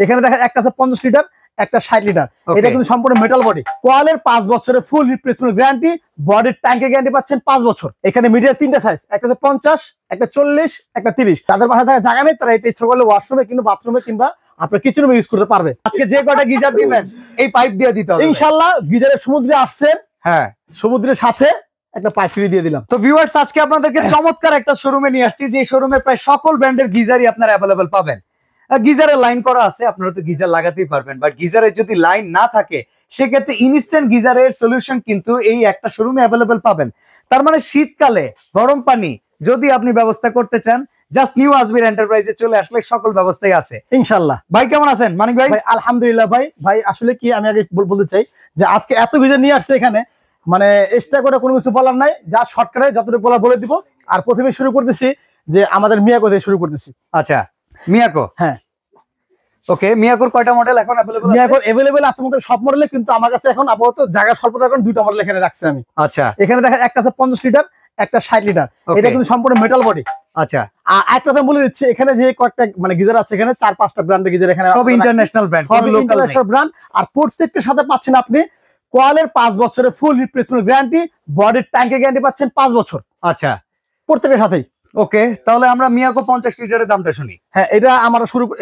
এখানে দেখেন একটা আছে 50 লিটার, একটা 60 লিটার। এটা কিন্তু সম্পূর্ণ মেটাল বডি। কোয়ালের 5 বছরের ফুল রিপ্লেসমেন্ট গ্যারান্টি, বডির ট্যাঙ্কের গ্যারান্টি পাচ্ছেন 5 বছর। এখানে মিডিয়ার 3টা সাইজ, একটা আছে 50, একটা 40, একটা 30। তাদের বাসায় থাকা জায়গা নেই, তারা এটা ইচ্ছা করলে ওয়াশরুমে কিংবা বাথরুমে কিংবা আপনার কিচেনে ইউজ করতে পারবে। আজকে যে কয়টা গিজার দিবেন এই পাইপ দিয়ে দিতে হবে ইনশাআল্লাহ। গিজারের সমুদ্রে আসছেন, হ্যাঁ, সমুদ্রের সাথে একটা পাইপ ফ্রি দিয়ে দিলাম। তো ভিউয়ার্স, আজকে আপনাদেরকে চমৎকার একটা শোরুমে নিয়ে আসছি, যে শোরুমে প্রায় সকল ব্র্যান্ডের গিজারই আপনারা অ্যাভেলেবল পাবেন। গিজারের লাইন করা আছে, আপনারা তো গিজার লাগাতেই পারবেন, বাট গিজারের যদি লাইন না থাকে সেক্ষেত্রে ইনস্ট্যান্ট গিজারের সলিউশন কিন্তু এই একটা শোরুমে অ্যাভেলেবল পাবেন। তার মানে শীতকালে গরম পানি যদি আপনি ব্যবস্থা করতে চান, জাস্ট নিউ আজমির এন্টারপ্রাইজে চলে আসলে সকল ব্যবস্থাই আছে ইনশাআল্লাহ। ভাই কেমন আছেন মানিক ভাই? আলহামদুলিল্লাহ ভাই আসলে কি আমি আগে বলতে চাই যে আজকে এত গিজার নিয়ে আসছে এখানে, মানে এক্সট্রা করে কোনো কিছু বলার নাই, যা শর্টকাটে যতটুকু বলা বলে দিব। আর প্রথমে শুরু করতেছি যে আমাদের মিয়াকো থেকে শুরু করতেছি। আচ্ছা, মিয়াকো, হ্যাঁ ওকে। মিয়াকোর কয়টা মডেল এখন अवेलेबल আছে? মিয়াকোর अवेलेबल আছে আমাদের সব মডেলে, কিন্তু আমার কাছে এখন আপাতত জায়গা স্বল্পতার কারণে দুটো মডেল এখানে রাখছি আমি। আচ্ছা, এখানে দেখেন একটা আছে 50 লিটার, একটা 60 লিটার। এটা কিন্তু সম্পূর্ণ মেটাল বডি। আচ্ছা, আর একটা কথা বলে দিচ্ছি, এখানে যে কয়েকটা মানে গিজার আছে, এখানে 4-5টা ব্র্যান্ডের গিজার এখানে, সব ইন্টারন্যাশনাল ব্র্যান্ড, সব ইন্টারন্যাশনাল ব্র্যান্ড। আর প্রত্যেকটার সাথে পাচ্ছেন আপনি কোয়ালের 5 বছরের ফুল রিপ্লেসমেন্ট গ্যারান্টি, বডির ট্যাঙ্কের গ্যারান্টি পাচ্ছেন 5 বছর। আচ্ছা, প্রত্যেকের সাথেই। ওকে, তাহলে আমরা মিয়াকো 50 লিটারের দামটা শুনি। হ্যাঁ, এটা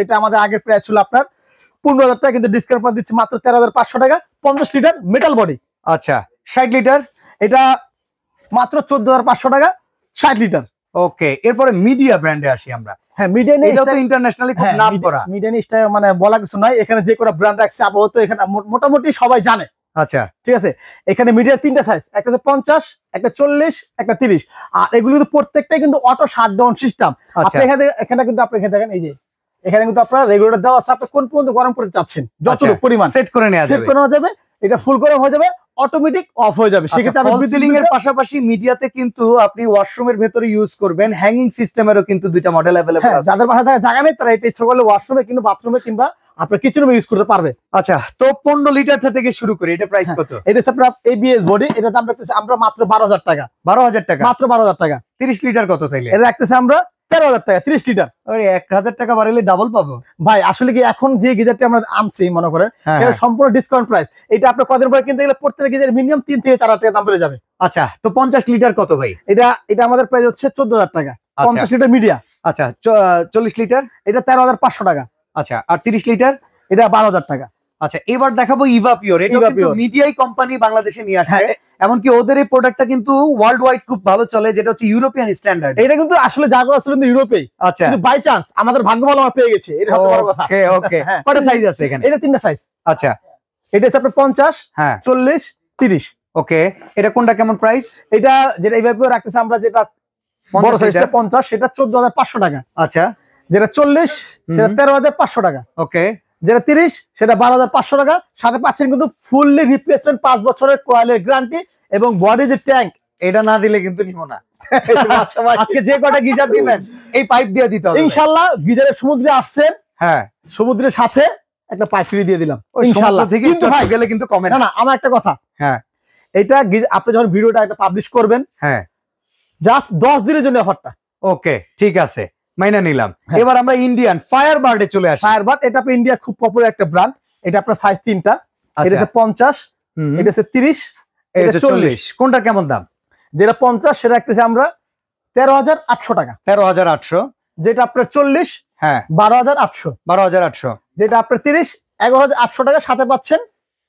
এটা আমাদের আগের প্রাইস ছিল আপনার 15,000 টাকা, কিন্তু ডিসকাউন্ট করে দিচ্ছি মাত্র 13,500 টাকা। 50 লিটার মেটাল বডি। আচ্ছা, 60 লিটার এটা মাত্র 14,500 টাকা, 60 লিটার। ওকে, এরপরে মিডিয়া ব্র্যান্ডে আসি আমরা। হ্যাঁ, মিডিয়া নেই, এটা তো ইন্টারন্যাশনালি খুব নাম করা। মিডিয়া নেই, মানে বলা কিছু নাই। এখানে যে কোন ব্র্যান্ড রাখছে আপাতত এখানে মোটামুটি সবাই জানে। আচ্ছা, ঠিক আছে। এখানে মিডিয়ার 3টা সাইজ, একটা আছে 50, একটা 40, একটা 30। আর এগুলো কিন্তু প্রত্যেকটাই কিন্তু অটো শাটডাউন সিস্টেম। আপনি এখানে কিন্তু আপনি দেখেন, এই যে এখানে কিন্তু আপনার রেগুলেটর দেওয়া আছে, আপনি কোন পর্যন্ত গরম করতে চাচ্ছেন যতটুকু পরিমাণ সেট করে নেওয়া যাবে। এটা ফুল গরম হয়ে যাবে, অটোমেটিক অফ হয়ে যাবে। সেক্ষেত্রে আপনি ফল সিলিং এর পাশাপাশি মিডিয়াতে কিন্তু আপনি ওয়াশরুমের ভেতরে ইউজ করবেন। হ্যাঙ্গিং সিস্টেমেরও কিন্তু দুইটা মডেল अवेलेबल আছে। যাদের বাসায় থাকা জায়গা নেই, তারা এটা ইচ্ছা করলে ওয়াশরুমে কিংবা বাথরুমে কিংবা আপনার কিচেনে ইউজ করতে পারবে। আচ্ছা, তো 15 লিটার থেকে শুরু করি, এটা প্রাইস কত? এটা হচ্ছে আপনার এবিএস বডি। এটা দাম রাখতেছি আমরা মাত্র 12,000 টাকা। 12,000 টাকা, মাত্র 12,000 টাকা। 30 লিটার কত তাইলে? এটা রাখতেছি আমরা 13,000 টাকা, 30 লিটার। আরে 1,000 টাকা বাড়াইলে ডাবল পাবো ভাই। আসলে কি এখন যে গিজারটা আমরা আনছি মনে করেন, সেটা সম্পূর্ণ ডিসকাউন্ট প্রাইস। এটা আপনি কদিন পরে কিনতে গেলে প্রত্যেক গিজার মিনিমাম 3 থেকে 4,000 টাকা দাম বেড়ে যাবে। আচ্ছা, তো 50 লিটার কত ভাই? এটা আমাদের প্রাইস হচ্ছে 14,000 টাকা। 50 লিটার মিডিয়া। আচ্ছা, 40 লিটার এটা 13,500 টাকা। আচ্ছা, আর 30 লিটার এটা 12,000 টাকা। আচ্ছা, এবার দেখাবো ইভা পিওর। এটা কিন্তু মিডিয়াই কোম্পানি বাংলাদেশে নিয়ে আসছে। এমনকি ওদের এই প্রোডাক্টটা কিন্তু ওয়ার্ল্ড ওয়াইড খুব ভালো চলে, যেটা হচ্ছে ইউরোপিয়ান স্ট্যান্ডার্ড। এটা কিন্তু আসলে জাগো আসলে ইউরোপে। আচ্ছা, কিন্তু বাই চান্স আমাদের ভাগ্য ভালো আমরা পেয়ে গেছি। এটা হচ্ছে বড় কথা। ওকে ওকে, কয়টা সাইজ আছে এখানে? এটা 3টা সাইজ। আচ্ছা, এটা হচ্ছে আপনার 50, 40, 30। ওকে, এটা কোনটা কেমন প্রাইস? এটা যেটা এইভাবে রাখতেছে আমরা, যেটা বড় সাইজটা 50, সেটা 14,500 টাকা। আচ্ছা, যেটা 40 সেটা 13,500 টাকা। ওকে, যেটা 30 সেটা 12,500 টাকা। সাথে পাচ্ছেন কিন্তু ফুললি রিপ্লেসমেন্ট 5 বছরের কোয়ালের গ্যারান্টি এবং বডি যে ট্যাঙ্ক। এটা না দিলে কিন্তু নিব না। আজকে যে কয়টা গিজার দিবেন এই পাইপ দিয়ে দিতে হবে ইনশাআল্লাহ। গিজারের সমুদ্রে আসছেন, হ্যাঁ, সমুদ্রের সাথে একটা পাইপ ফ্রি দিয়ে দিলাম ইনশাআল্লাহ। কিন্তু ভাই গেলে কিন্তু কমে না। আমার একটা কথা, হ্যাঁ, এটা আপনি যখন ভিডিওটা একটা পাবলিশ করবেন, হ্যাঁ, জাস্ট 10 দিনের জন্য অফারটা। ওকে, ঠিক আছে, মাইনা নিলাম। এবার আমরা ইন্ডিয়ান ফায়ারবার্ডে চলে আসি। ফায়ারবার্ড এটা আপনার ইন্ডিয়া খুব পপুলার একটা ব্র্যান্ড। এটা আপনার সাইজ 3টা। এটা হচ্ছে 50, এটা হচ্ছে 30, এটা 40। কোনটা কেমন দাম? যেটা 50 সেটা রাখতেছি আমরা 13,800 টাকা। 13,800। যেটা আপনার 40, হ্যাঁ, 12,800। 12,800। যেটা আপনার 30, 11,800 টাকা। সাথে পাচ্ছেন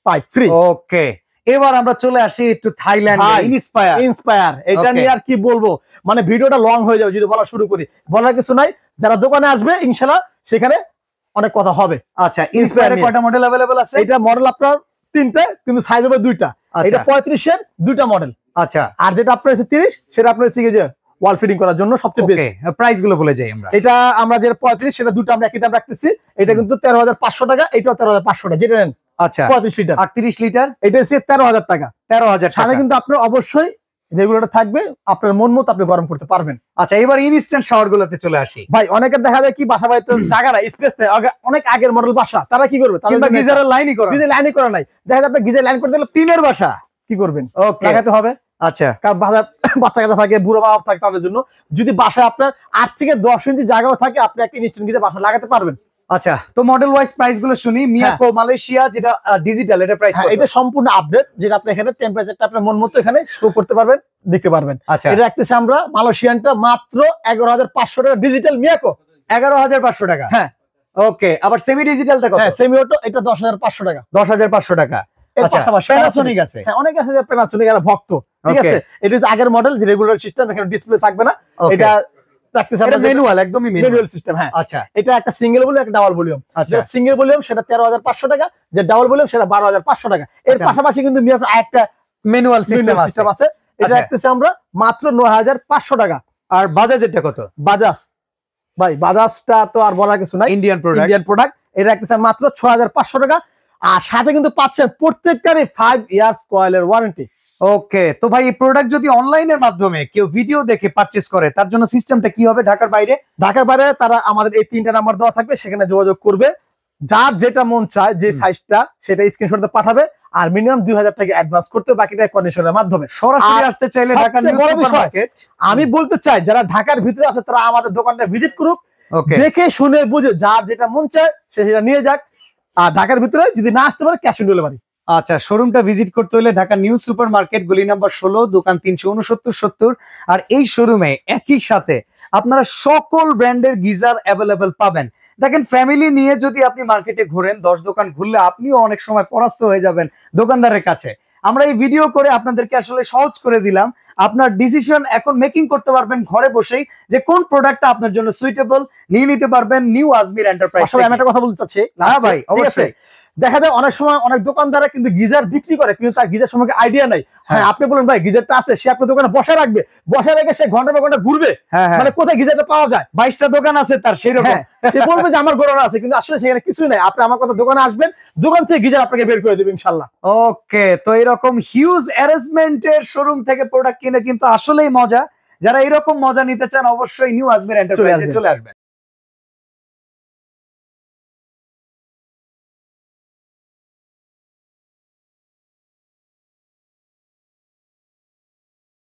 পাইপ ফ্রি। ওকে, এবার আমরা চলে আসি একটু থাইল্যান্ডে। ইন্সপায়ার এটা নিয়ে আর কি বলবো, মানে ভিডিওটা লং হয়ে যাবে যদি বলা শুরু করি। বলার কিছু নাই, যারা দোকানে আসবে ইনশাআল্লাহ সেখানে অনেক কথা হবে। আচ্ছা, ইন্সপায়ারে কয়টা মডেল अवेलेबल আছে? এটা মডেল আপনার 3টে, কিন্তু সাইজ হবে 2টা। এটা 35 এর 2টা মডেল। আচ্ছা, আর যেটা আপনার 30 সেটা আপনার যে ওয়াল ফিটিং করার জন্য সবচেয়ে বেস্ট। প্রাইস গুলো বলে যাই আমরা। এটা আমরা যেটা 35 সেটা 2টা আমরা একই দাম রাখতেছি। এটা কিন্তু 13,500 টাকা, এটাও 13,500 টাকা। যেটা নেন আচ্ছা 35 লিটার। আর 30 লিটার এটা হচ্ছে 13,000 টাকা। 13,000 টাকা। সাথে কিন্তু আপনার অবশ্যই রেগুলেটর থাকবে, আপনার মন মতো আপনি গরম করতে পারবেন। আচ্ছা, এবার ইনস্ট্যান্ট শাওয়ার গুলোতে চলে আসি। ভাই অনেকের দেখা যায় কি বাসা বাড়িতে জায়গা নাই, স্পেস নেই, অনেক আগের মডেল বাসা, তারা কি করবে? তাদের গিজারের লাইনই করা, গিজার লাইনই করা নাই। দেখা যায় আপনি গিজার লাইন করতে গেলে টিনের বাসা, কি করবেন? লাগাতে হবে। আচ্ছা, কারণ বাচ্চা কাচ্চা থাকে, বুড়ো মা বাপ থাকে, তাদের জন্য যদি বাসায় আপনার 8 থেকে 10 ইঞ্চি জায়গাও থাকে, আপনি একটা ইনস্ট্যান্ট গিজার বাসা লাগাতে পারবেন। আচ্ছা, তো মডেল ওয়াইজ প্রাইস গুলো শুনি। মিয়াকো মালয়েশিয়া যেটা ডিজিটাল, এটা প্রাইস হ্যাঁ, এটা সম্পূর্ণ আপডেট, যেটা আপনি এখানে টেম্পারেচারটা আপনার মন মতো এখানে শো করতে পারবেন, দেখতে পারবেন। আচ্ছা, এটা রাখতেছি আমরা মালয়েশিয়ানটা মাত্র 11,500 টাকা, ডিজিটাল মিয়াকো 11,500 টাকা। হ্যাঁ, ওকে, আবার সেমি ডিজিটালটা কত? হ্যাঁ, সেমি অটো এটা 10,500 টাকা। 10,500 টাকা। এর আচ্ছা, পাশাপাশি প্যানাসোনিক আছে। হ্যাঁ, অনেক আছে যে প্যানাসোনিক এর ভক্ত, ঠিক Okay. আছে। এটা হচ্ছে আগের মডেল, যে রেগুলার সিস্টেম, এখানে ডিসপ্লে থাকবে না। Okay. এটা রাখতেছি এটা আমরা ম্যানুয়াল, একদমই ম্যানুয়াল সিস্টেম। হ্যাঁ, আচ্ছা, এটা একটা সিঙ্গেল ভলিউম, একটা ডাবল ভলিউম। আচ্ছা, যেটা সিঙ্গেল ভলিউম সেটা 13,500 টাকা, যে ডাবল ভলিউম সেটা 12,500 টাকা। এর আচ্ছা। পাশাপাশি কিন্তু মিয়াকো আরেকটা ম্যানুয়াল সিস্টেম আছে। সিস্টেম আছে, এটা আচ্ছা। রাখতেছি আমরা মাত্র 9,500 টাকা। আর বাজাজেরটা কত? বাজাজ ভাই, বাজাজটা তো আর বলার কিছু নাই, ইন্ডিয়ান প্রোডাক্ট। Indian product. এটা রাখতেছি মাত্র 6,500 টাকা। আর সাথে কিন্তু পাচ্ছেন প্রত্যেকটারই 5 ইয়ার্স কয়েলের ওয়ারেন্টি। ওকে, তো ভাই এই প্রোডাক্ট যদি অনলাইনের মাধ্যমে কেউ ভিডিও দেখে পারচেজ করে, তার জন্য সিস্টেমটা কি হবে? ঢাকার বাইরে? ঢাকার বাইরে তারা আমাদের এই 3টা নাম্বার দেওয়া থাকবে, সেখানে যোগাযোগ করবে। যার যেটা মন চায়, যে সাইজটা, সেটা স্ক্রিনশটে পাঠাবে। আর মিনিমাম 2,000 টাকা অ্যাডভান্স করতে হবে, বাকিটা কন্ডিশনের মাধ্যমে। সরাসরি আর আসতে চাইলে ঢাকার সবচেয়ে বড় বিষয়, মার্কেট। আমি বলতে চাই যারা ঢাকার ভিতরে আছে তারা আমাদের দোকানটা ভিজিট করুক, ওকে, দেখে শুনে বুঝে যার যেটা মন চায় সে সেটা নিয়ে যাক। আর ঢাকার ভিতরে যদি না আসতে পারে, ক্যাশ অন ডেলিভারি। আচ্ছা, শোরুমটা ভিজিট করতে হলে ঢাকা নিউ সুপার মার্কেট, গলি নাম্বার 16, দোকান 369-70। আর এই শোরুমে একই সাথে আপনারা সকল ব্র্যান্ডের গিজার অ্যাভেলেবেল পাবেন। দেখেন, ফ্যামিলি নিয়ে যদি আপনি মার্কেটে ঘোরেন, 10 দোকান ঘুরলে আপনিও অনেক সময় পরাস্ত হয়ে যাবেন দোকানদারের কাছে। আমরা এই ভিডিও করে আপনাদেরকে আসলে সহজ করে দিলাম। আপনার ডিসিশন এখন মেকিং করতে পারবেন ঘরে বসেই, যে কোন প্রোডাক্টটা আপনার জন্য সুইটেবল, নিয়ে নিতে পারবেন নিউ আজমির এন্টারপ্রাইজ। আসলে আমি একটা কথা বলতে চাচ্ছি। হ্যাঁ ভাই, ঠিক আছে? অবশ্যই। দেখা যায় অনেক সময় অনেক দোকানদারা কিন্তু গিজার বিক্রি করে, কিন্তু তার গিজার সম্পর্কে আইডিয়া নাই। হ্যাঁ, আপনি বলেন ভাই গিজারটা আছে, সে আপনার দোকানে বসায় রাখবে, বসায় রেখে সে ঘন্টা পর ঘন্টা ঘুরবে, হ্যাঁ, হ্যাঁ, মানে কোথায় গিজারটা পাওয়া যায়। 22টা দোকান আছে তার, সেরকম। হ্যাঁ, সে বলবে যে আমার গোডাউন আছে, কিন্তু আসলে সেখানে কিছুই নাই। আপনি আমার কথা দোকানে আসবেন, দোকান থেকে গিজার আপনাকে বের করে দেবে ইনশাল্লাহ। ওকে, তো এরকম হিউজ অ্যারেঞ্জমেন্টের শোরুম থেকে প্রোডাক্ট কিনে কিন্তু আসলেই মজা। যারা এরকম মজা নিতে চান, অবশ্যই নিউ আজমির এন্টারপ্রাইজে চলে আসবেন।